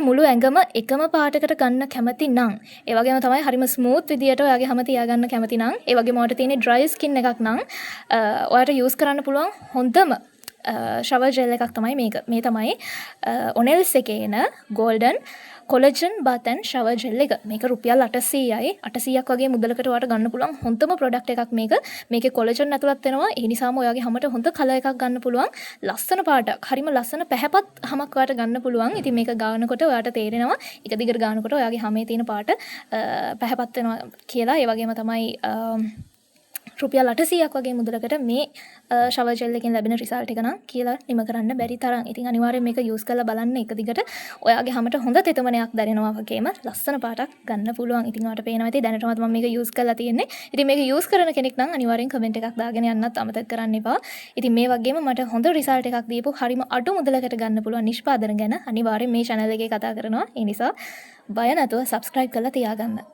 මුළු ඇඟම එකම පාටකට ගන්න කැමති නම් ඒ වගේම තමයි හරිම ස්මූත් විදියට ඔයාගේ හැම තියාගන්න කැමති නම් ඒ වගේම ඔයාලට තියෙන ඩ්‍රයි ස්කින් එකක් නම් ඔයාලට යූස් කරන්න පුළුවන් හොඳම ෂවර් ජෙල් එකක් තමයි මේක. මේ තමයි ඔනෙල්ස් එකේ එන ගෝල්ඩන් කොලජන් බත් ඇන්ඩ් ෂවර් ජෙල් එක. මේක රුපියල් 800යි. 800ක් වගේ මුදලකට ඔයාලට ගන්න පුළුවන් හොඳම ප්‍රොඩක්ට් එකක් මේක. මේකේ කොලජන් ඇතුළත් වෙනවා. ඒ නිසාම ඔයාගේ හැමට හොඳ කලර් එකක් ගන්න පුළුවන්. ලස්සන පාටක්. හරිම ලස්සන පැහැපත් හැමක් ඔයාලට ගන්න පුළුවන්. ඉතින් මේක ගානකොට ඔයාලට තේරෙනවා එක දිගට ගානකොට ඔයාගේ හැමේ තියෙන පාට පැහැපත් වෙනවා කියලා. ඒ වගේම තමයි රුපියල් 800ක් වගේ මුදලකට මේ ෂවර් ජෙල් එකෙන් ලැබෙන රිසල්ට් එක නම් කියලා නිම කරන්න බැරි තරම්. ඉතින් අනිවාර්යෙන් මේක යූස් කරලා බලන්න එක දිගට ඔයාගේ හැමට හොඳ තෙතමනයක් දැනෙනවා වගේම ලස්සන පාටක් ගන්න පුළුවන්. ඉතින් ඔයාලට පේනවා ඇති දැනටමත් මම මේක යූස් කරලා තියෙන්නේ. ඉතින් මේක යූස් කරන කෙනෙක් නම් අනිවාර්යෙන් කමෙන්ට් එකක් දාගෙන යන්නත් අමතක කරන්න එපා. ඉතින් මේ වගේම මට හොඳ රිසල්ට් එකක් දීපු හරිම අඩු මුදලකට ගන්න පුළුවන් නිෂ්පාදන ගැන අනිවාර්යෙන් මේ channel එකේ කතා කරනවා. ඒ නිසා බය නැතුව subscribe කරලා තියාගන්න.